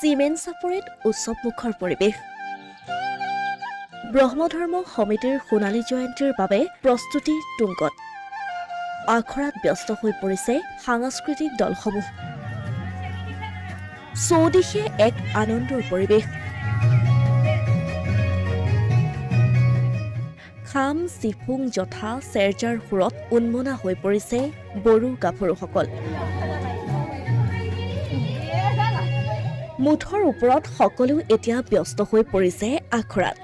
cement চাপৰিত উৎসৱমুখৰ পৰিৱেশ ব্ৰহ্মধৰ্ম সমিতিৰ সোণালী জয়ন্তীৰ বাবে প্ৰস্তুতি তুংগত আখৰাত ব্যস্ত হৈ পৰিছে সাংস্কৃতিক দলসমূহ চৌদিশে এক আনন্দৰ পৰিৱেশ খাম চিফুং জথা চেৰজাৰ সুৰত উন্মনা হৈ পৰিছে বড়ো গাভৰুসকল মুঠৰ ওপৰত সকলো এতিয়া ব্যস্ত হৈ পৰিছে আখৰাত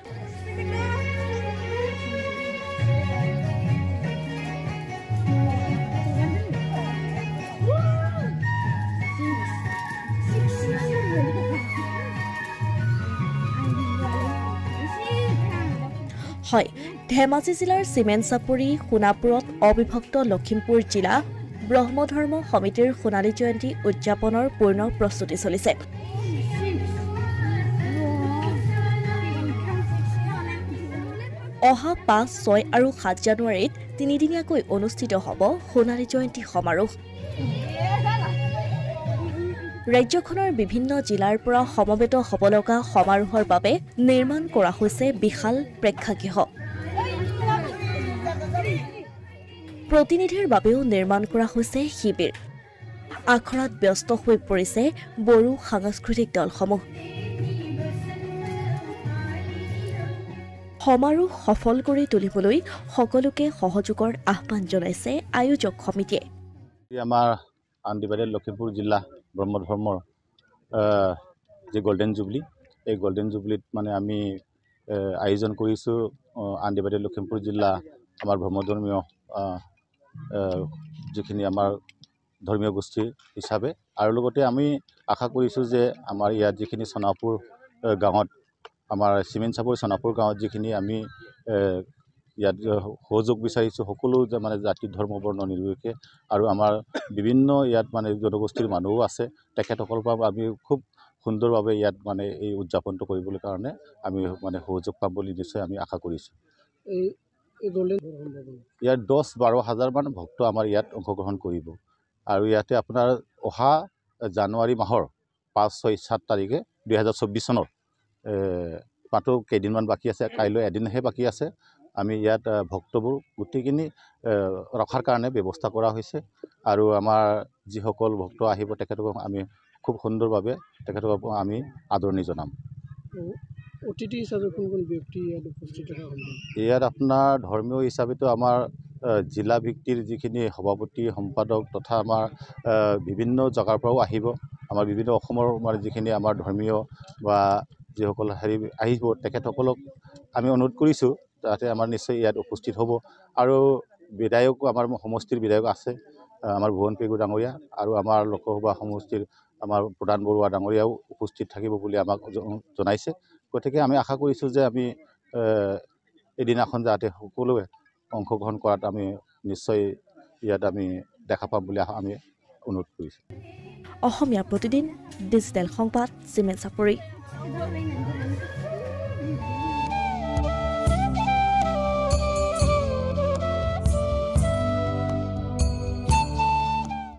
হয় ধেমাজি জিলাৰ চিমেণ্ট চাপৰি সোণাপুৰত অবিভক্ত লখিমপুৰ জিলা ব্ৰহ্মধৰ্ম সমিতিৰ সোণালী জয়ন্তী উদযাপনৰ পূৰ্ণ প্ৰস্তুতি চলিছে অহা ৫, ৬ আৰু ৭ জানুৱাৰীত তিনিদিনীয়াকৈ অনুষ্ঠিত হ'ব সোণালী জয়ন্তী সমাৰোহ ৰাজ্যখনৰ বিভিন্ন জিলাৰ পৰা সমবেত হ'ব লগা সমাৰোহৰ বাবে নিৰ্মাণ কৰা হৈছে বিশাল প্ৰেক্ষাগৃহ প্ৰতিনিধিৰ বাবেও নিৰ্মাণ কৰা হৈছে শিবিৰ আখৰাত ব্যস্ত হৈ পৰিছে বড়ো সাংস্কৃতিক দলসমূহ সমাৰোহ সফল কৰি তুলিবলৈ সকলোকে সহযোগৰ আহ্বান জনাইছে আয়োজক সমিতিয়ে আমাৰ আনডিভাইডেড লখিমপুৰ জিলা ব্ৰহ্মধৰ্মৰ যে গোল্ডেন জুবলি এই গোল্ডেন জুবলিত মানে আমি আয়োজন কৰিছোঁ আনডিভাইডেড লখিমপুৰ জিলা আমাৰ ব্ৰহ্মধৰ্মীয় যিখিনি আমাৰ ধৰ্মীয় গোষ্ঠী হিচাপে আৰু লগতে আমি আশা কৰিছোঁ যে আমাৰ ইয়াত যিখিনি সোণাপুৰ গাঁৱত আমাৰ চিমেণ্ট চাপৰি সোণাপুৰ গাঁৱত যিখিনি আমি ইয়াত সহযোগ বিচাৰিছোঁ সকলো মানে জাতি ধৰ্ম বৰ্ণ নিৰ্বিশেষে আৰু আমাৰ বিভিন্ন ইয়াত মানে জনগোষ্ঠীৰ মানুহো আছে তেখেতসকলৰ পৰা আমি খুব সুন্দৰভাৱে ইয়াত মানে এই উদযাপনটো কৰিবলৈ কাৰণে আমি মানে সহযোগ পাম বুলি নিশ্চয় আমি আশা কৰিছোঁ ইয়াত ১০-১২ হাজাৰমান ভক্ত আমাৰ ইয়াত অংশগ্ৰহণ কৰিব আৰু ইয়াতে আপোনাৰ অহা জানুৱাৰী মাহৰ ৫, ৬, ৭ তাৰিখে ২০২৪ চনৰ মাত্ৰ কেইদিনমান বাকী আছে কাইলৈ এদিনহে বাকী আছে আমি ইয়াত ভক্তবোৰ গোটেইখিনি ৰখাৰ কাৰণে ব্যৱস্থা কৰা হৈছে আৰু আমাৰ যিসকল ভক্ত আহিব তেখেতক আমি খুব সুন্দৰভাৱে তেখেতক আমি আদৰণি জনাম অতিথি হিচাপে কোন কোন ব্যক্তি ইয়াত উপস্থিত ইয়াত আপোনাৰ ধৰ্মীয় হিচাপেতো আমাৰ জিলা ভিত্তিৰ যিখিনি সভাপতি সম্পাদক তথা আমাৰ বিভিন্ন জেগাৰ পৰাও আহিব আমাৰ বিভিন্ন অসমৰ মানে যিখিনি আমাৰ ধৰ্মীয় বা যিসকল আহিব তেখেতসকলক আমি অনুৰোধ কৰিছোঁ যাতে আমাৰ নিশ্চয় ইয়াত উপস্থিত হ'ব আৰু বিধায়ক আমাৰ সমষ্টিৰ বিধায়ক আছে আমাৰ ভুৱন পেগু ডাঙৰীয়া আৰু আমাৰ লোকসভা সমষ্টিৰ আমাৰ প্ৰধান বৰুৱা ডাঙৰীয়াও উপস্থিত থাকিব বুলি আমাক জনাইছে গতিকে আমি আশা কৰিছোঁ যে আমি এদিনাখন যাতে সকলোৱে অংশগ্ৰহণ কৰাত আমি নিশ্চয় ইয়াত আমি দেখা পাম বুলি আমি অনুৰোধ কৰিছোঁ অসমীয়া প্ৰতিদিন ডিজিটেল সংবাদ চিমেণ্ট চাপৰি